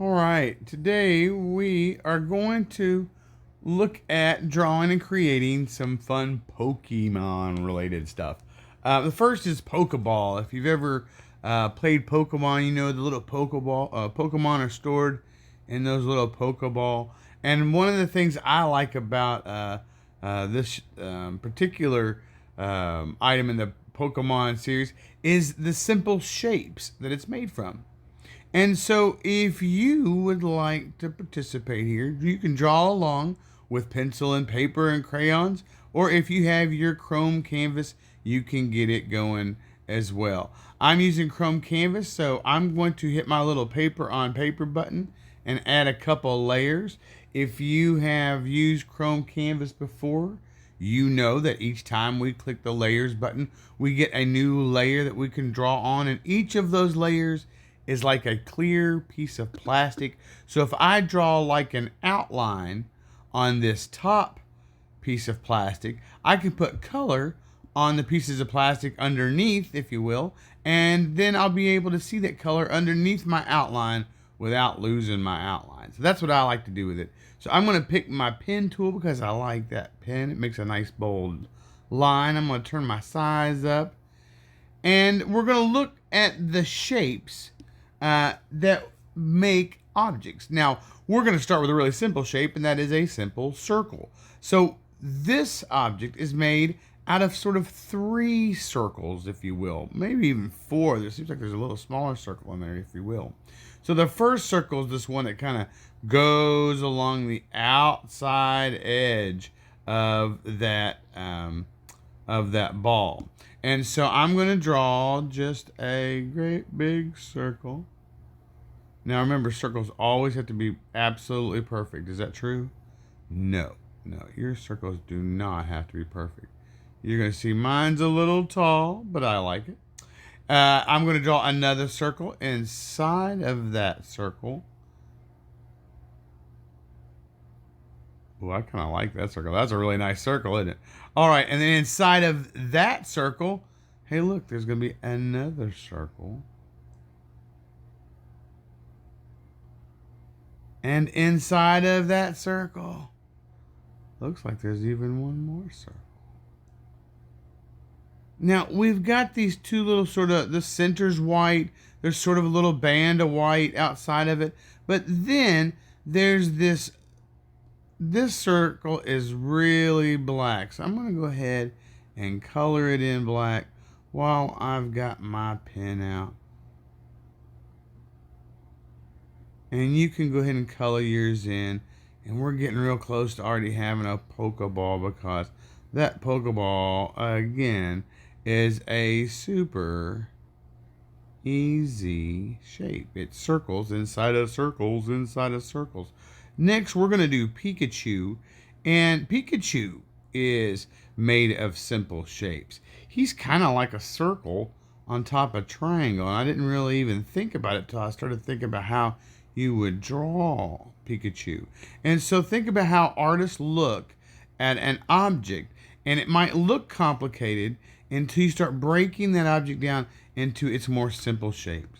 All right, today we are going to look at drawing and creating some fun Pokemon related stuff. The first is Pokeball. If you've ever played Pokemon, you know the little Pokemon are stored in those little Pokeball. And one of the things I like about this particular item in the Pokemon series is the simple shapes that it's made from. And so, if you would like to participate here, you can draw along with pencil and paper and crayons, or if you have your Chrome canvas, you can get it going as well. I'm using Chrome canvas, so I'm going to hit my little paper on paper button and add a couple layers. If you have used Chrome canvas before, you know that each time we click the layers button, we get a new layer that we can draw on, and each of those layers is like a clear piece of plastic. So if I draw like an outline on this top piece of plastic, I can put color on the pieces of plastic underneath, if you will, and then I'll be able to see that color underneath my outline without losing my outline. So that's what I like to do with it. So I'm going to pick my pen tool because I like that pen. It makes a nice bold line. I'm going to turn my size up, and we're going to look at the shapes that make objects. Now, we're going to start with a really simple shape, and that is a simple circle. So this object is made out of sort of 3 circles, if you will. Maybe even 4. There seems like there's a little smaller circle in there, if you will. So the first circle is this one that kind of goes along the outside edge of that ball. And so I'm going to draw just a great big circle. Now remember, circles always have to be absolutely perfect. Is that true? No. Your circles do not have to be perfect. You're going to see mine's a little tall, but I like it. I'm going to draw another circle inside of that circle. Oh, I kind of like that circle. That's a really nice circle, isn't it? All right, and then inside of that circle, hey, look, there's going to be another circle. And inside of that circle, looks like there's even one more circle. Now, we've got these two little the center's white. There's sort of a little band of white outside of it. But then there's this circle is really black. So I'm going to go ahead and color it in black while I've got my pen out. And you can go ahead and color yours in. And we're getting real close to already having a Pokeball, because that Pokeball, again, is a super easy shape. It's circles inside of circles inside of circles. Next, we're going to do Pikachu. And Pikachu is made of simple shapes. He's kind of like a circle on top of a triangle. And I didn't really even think about it until I started thinking about how you would draw Pikachu. And so think about how artists look at an object, and it might look complicated until you start breaking that object down into its more simple shapes.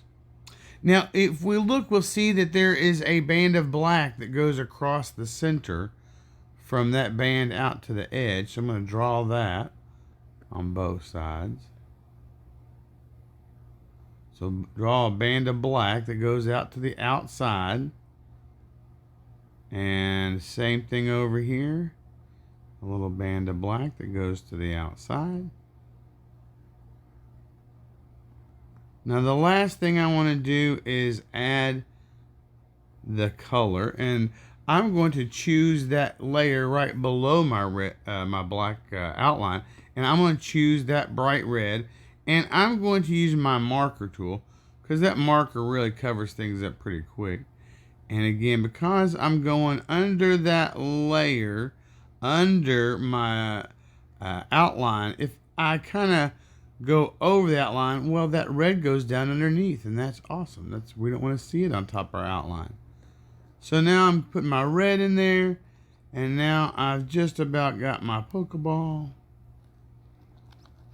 Now, if we look, we'll see that there is a band of black that goes across the center from that band out to the edge. So I'm going to draw that on both sides. So draw a band of black that goes out to the outside. And same thing over here. A little band of black that goes to the outside. Now the last thing I want to do is add the color. And I'm going to choose that layer right below my black outline. And I'm going to choose that bright red. And I'm going to use my marker tool, because that marker really covers things up pretty quick. And again, because I'm going under that layer, under my outline, if I kind of go over the outline, well, that red goes down underneath, and that's awesome. We don't want to see it on top of our outline. So now I'm putting my red in there, and now I've just about got my Pokeball.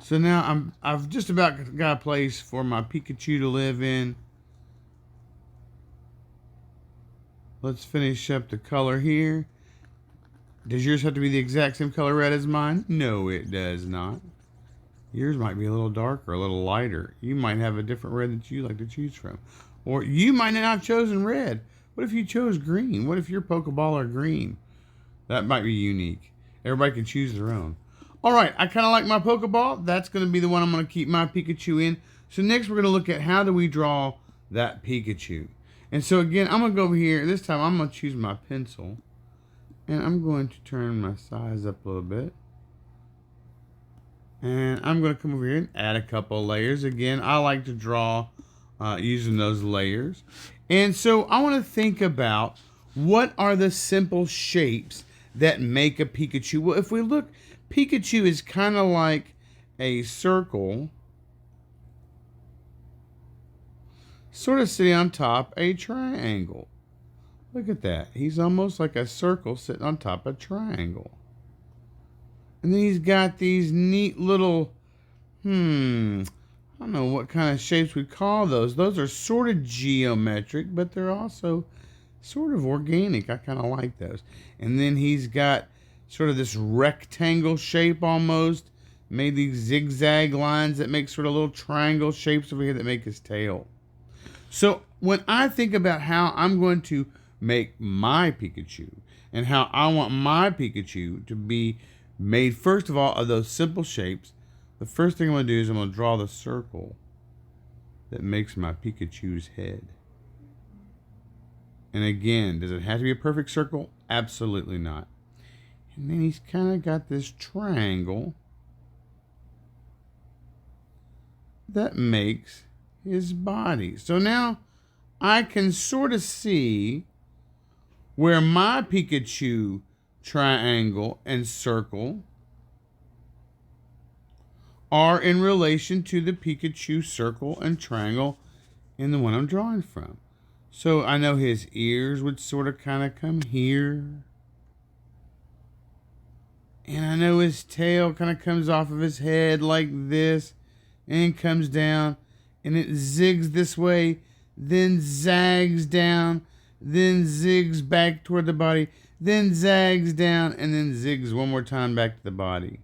So now I've just about got a place for my Pikachu to live in. Let's finish up the color here. Does yours have to be the exact same color red as mine? No, it does not. Yours might be a little darker, a little lighter. You might have a different red that you like to choose from. Or you might not have chosen red. What if you chose green? What if your Pokeball are green? That might be unique. Everybody can choose their own. All right, I kind of like my Pokeball. That's going to be the one I'm going to keep my Pikachu in. So next we're going to look at how do we draw that Pikachu. And so again, I'm going to go over here. This time I'm going to choose my pencil. And I'm going to turn my size up a little bit. And I'm going to come over here and add a couple of layers. Again, I like to draw using those layers. And so I want to think about what are the simple shapes that make a Pikachu. Well, if we look, Pikachu is kind of like a circle, sort of sitting on top a triangle. Look at that. He's almost like a circle sitting on top of a triangle. And then he's got these neat little, I don't know what kind of shapes we call those. Those are sort of geometric, but they're also sort of organic. I kind of like those. And then he's got sort of this rectangle shape almost. Made these zigzag lines that make sort of little triangle shapes over here that make his tail. So when I think about how I'm going to make my Pikachu and how I want my Pikachu to be made, first of all, of those simple shapes, the first thing I'm going to do is I'm going to draw the circle that makes my Pikachu's head. And again, does it have to be a perfect circle? Absolutely not. And then he's kind of got this triangle that makes his body. So now I can sort of see where my Pikachu triangle and circle are in relation to the Pikachu circle and triangle in the one I'm drawing from. So I know his ears would sort of kind of come here. And I know his tail kind of comes off of his head like this and comes down. And it zigs this way, then zags down, then zigs back toward the body, then zags down, and then zigs one more time back to the body.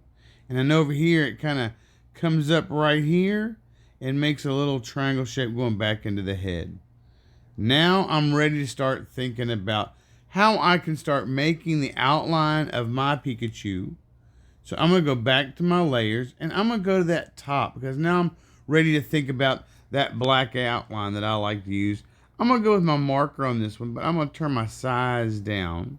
And then over here, it kind of comes up right here and makes a little triangle shape going back into the head. Now I'm ready to start thinking about how I can start making the outline of my Pikachu. So I'm going to go back to my layers, and I'm going to go to that top, because now I'm ready to think about that black outline that I like to use. I'm going to go with my marker on this one, but I'm going to turn my size down.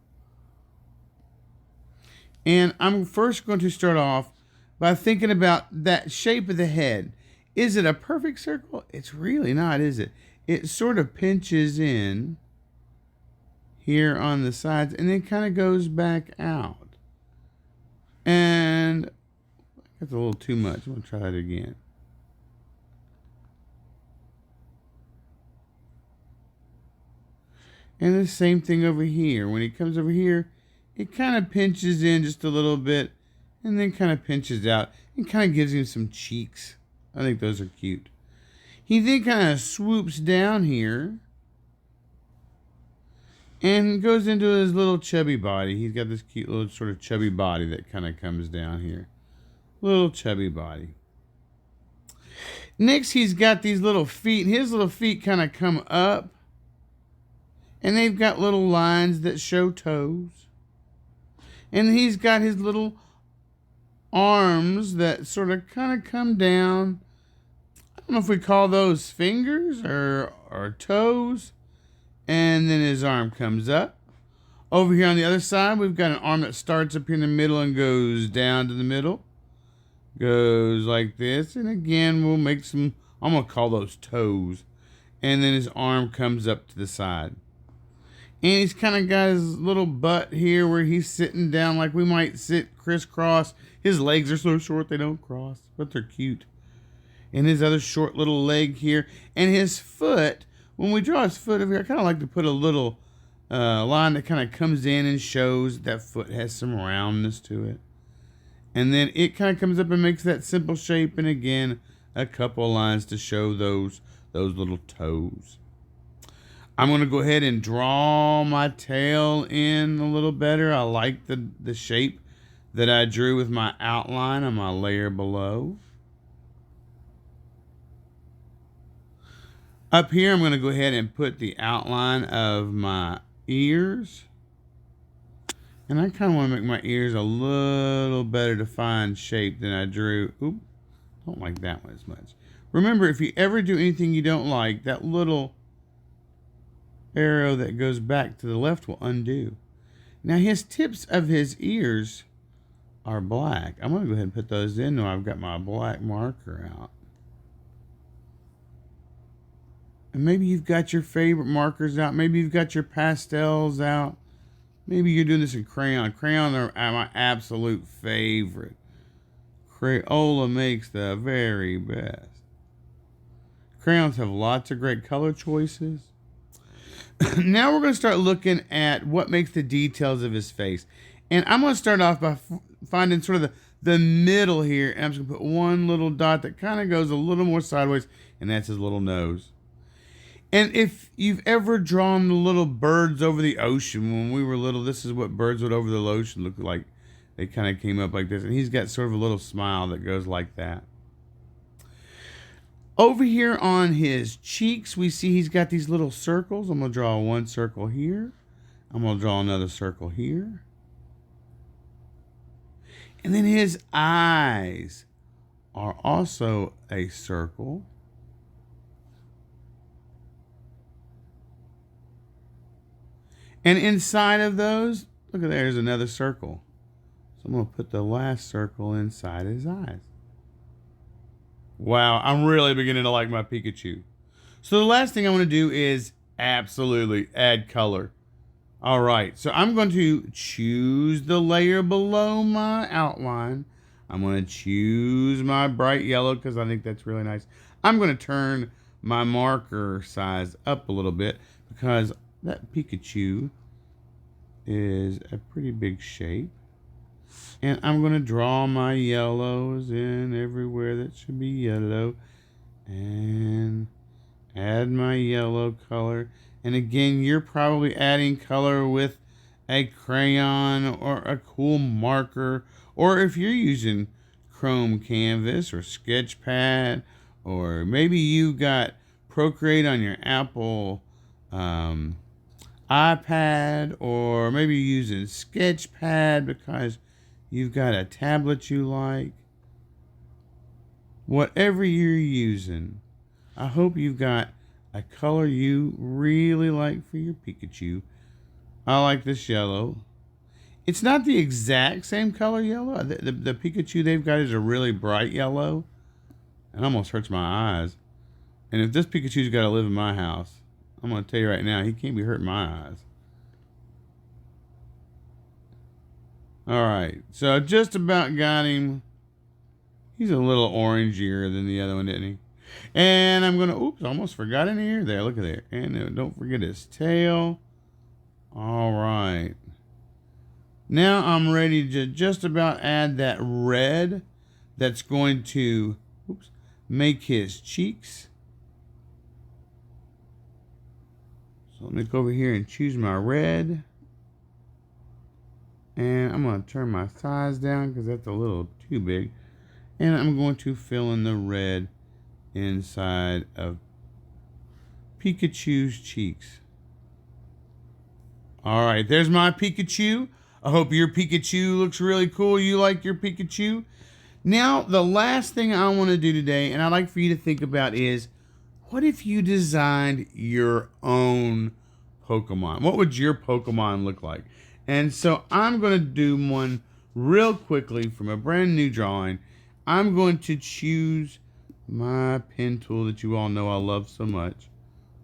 And I'm first going to start off by thinking about that shape of the head. Is it a perfect circle? It's really not, is it? It sort of pinches in here on the sides and then kind of goes back out. And that's a little too much. I'm going to try that again. And the same thing over here. When he comes over here, it kind of pinches in just a little bit and then kind of pinches out and kind of gives him some cheeks. I think those are cute. He then kind of swoops down here and goes into his little chubby body. He's got this cute little sort of chubby body that kind of comes down here. Little chubby body. Next, he's got these little feet. His little feet kind of come up. And they've got little lines that show toes. And he's got his little arms that sort of kind of come down. I don't know if we call those fingers or toes. And then his arm comes up. Over here on the other side, we've got an arm that starts up here in the middle and goes down to the middle. Goes like this. And again, we'll make some, I'm going to call those toes. And then his arm comes up to the side. And he's kind of got his little butt here where he's sitting down like we might sit crisscross. His legs are so short they don't cross, but they're cute. And his other short little leg here. And his foot, when we draw his foot over here, I kind of like to put a little line that kind of comes in and shows that foot has some roundness to it. And then it kind of comes up and makes that simple shape. And again, a couple lines to show those little toes. I'm going to go ahead and draw my tail in a little better. I like the shape that I drew with my outline on my layer below. Up here, I'm going to go ahead and put the outline of my ears. And I kind of want to make my ears a little better defined shape than I drew. Oop, don't like that one as much. Remember, if you ever do anything you don't like, that little arrow that goes back to the left will undo. Now, his tips of his ears are black. I'm going to go ahead and put those in now I've got my black marker out. And maybe you've got your favorite markers out. Maybe you've got your pastels out. Maybe you're doing this in crayon. Crayon are my absolute favorite. Crayola makes the very best. Crayons have lots of great color choices. Now we're going to start looking at what makes the details of his face. And I'm going to start off by finding sort of the middle here. And I'm just going to put one little dot that kind of goes a little more sideways. And that's his little nose. And if you've ever drawn the little birds over the ocean, when we were little, this is what birds would over the ocean look like. They kind of came up like this. And he's got sort of a little smile that goes like that. Over here on his cheeks, we see he's got these little circles. I'm going to draw one circle here. I'm going to draw another circle here. And then his eyes are also a circle. And inside of those, look at there's another circle. So I'm going to put the last circle inside his eyes. Wow, I'm really beginning to like my Pikachu. So the last thing I want to do is absolutely add color. All right, so I'm going to choose the layer below my outline. I'm going to choose my bright yellow because I think that's really nice. I'm going to turn my marker size up a little bit because that Pikachu is a pretty big shape. And I'm going to draw my yellows in everywhere that should be yellow. And add my yellow color. And again, you're probably adding color with a crayon or a cool marker. Or if you're using Chrome Canvas or Sketchpad. Or maybe you got Procreate on your Apple iPad. Or maybe you're using Sketchpad because you've got a tablet you like. Whatever you're using, I hope you've got a color you really like for your Pikachu. I like this yellow. It's not the exact same color yellow. The Pikachu they've got is a really bright yellow. It almost hurts my eyes. And if this Pikachu's got to live in my house, I'm going to tell you right now, he can't be hurting my eyes. All right, so I just about got him. He's a little orangier than the other one, didn't he? And I'm going to, oops, almost forgot an ear there. Look at there. And don't forget his tail. All right. Now I'm ready to just about add that red that's going to, oops, make his cheeks. So let me go over here and choose my red. And I'm going to turn my size down because that's a little too big. And I'm going to fill in the red inside of Pikachu's cheeks. All right, there's my Pikachu. I hope your Pikachu looks really cool. You like your Pikachu. Now, the last thing I want to do today, and I'd like for you to think about is, what if you designed your own Pokemon? What would your Pokemon look like? And so I'm going to do one real quickly from a brand new drawing. I'm going to choose my pen tool that you all know I love so much.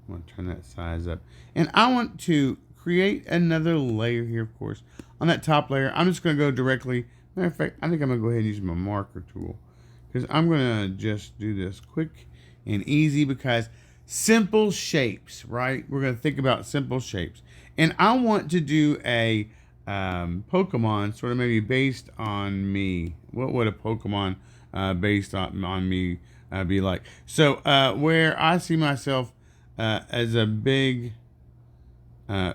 I'm going to turn that size up. And I want to create another layer here, of course. On that top layer, I'm just going to go directly. Matter of fact, I think I'm going to go ahead and use my marker tool. Because I'm going to just do this quick and easy because simple shapes, right? We're going to think about simple shapes. And I want to do a Pokemon sort of maybe based on me. What would a Pokemon based on me be like? So where I see myself as a big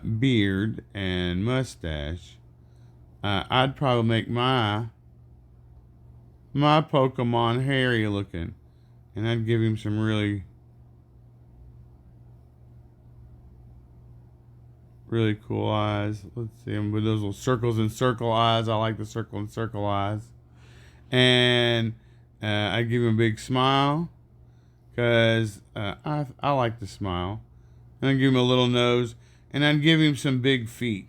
beard and mustache, I'd probably make my Pokemon hairy looking, and I'd give him some really cool eyes. Let's see him with those little circles and circle eyes. I like the circle and circle eyes. And I give him a big smile because I like to smile. And I give him a little nose, and I'd give him some big feet.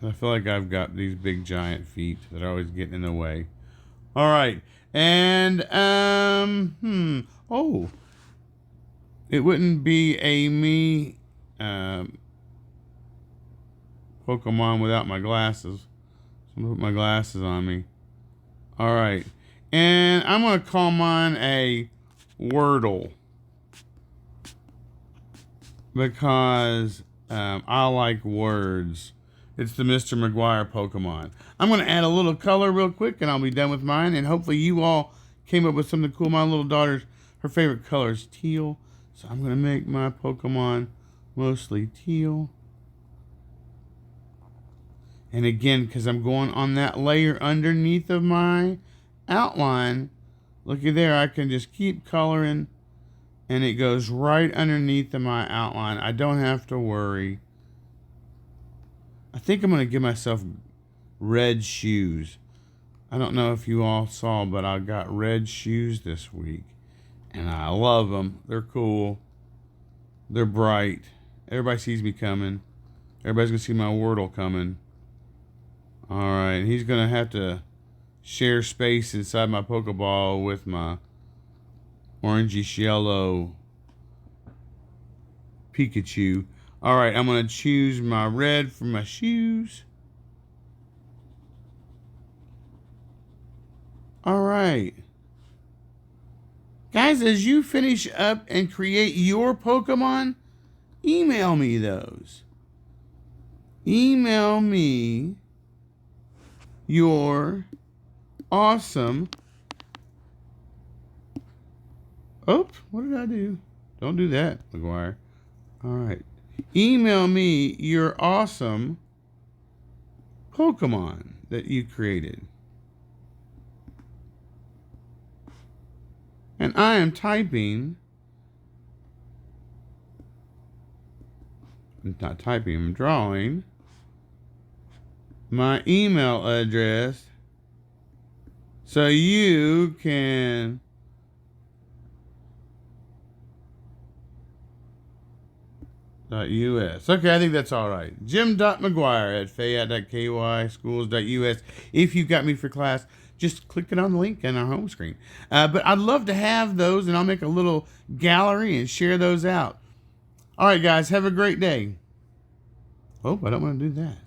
I feel like I've got these big giant feet that are always getting in the way. All right, and it wouldn't be a me Pokemon without my glasses. So I'm gonna put my glasses on me. All right, and I'm gonna call mine a Wordle because I like words. It's the Mr. Mcguire Pokemon. I'm going to add a little color real quick, and I'll be done with mine. And hopefully you all came up with something cool. My little daughter's, her favorite color is teal. So I'm going to make my Pokemon mostly teal. And again, because I'm going on that layer underneath of my outline, looky there, I can just keep coloring, and it goes right underneath of my outline. I don't have to worry. I think I'm going to give myself red shoes. I don't know if you all saw, but I got red shoes this week. And I love them. They're cool. They're bright. Everybody sees me coming. Everybody's going to see my Wordle coming. All right. He's going to have to share space inside my Pokeball with my orangish yellow Pikachu. All right, I'm going to choose my red for my shoes. All right. Guys, as you finish up and create your Pokemon, email me those. Email me your awesome... Oh, what did I do? Don't do that, Mcguire. All right. Email me your awesome Pokemon that you created. And I am typing, I'm not typing, I'm drawing my email address so you can .us. Okay, I think that's all right. Jim.Mcguire at fayette.ky schools.us. If you've got me for class, just click it on the link on our home screen. But I'd love to have those, and I'll make a little gallery and share those out. All right, guys, have a great day. Oh, I don't want to do that.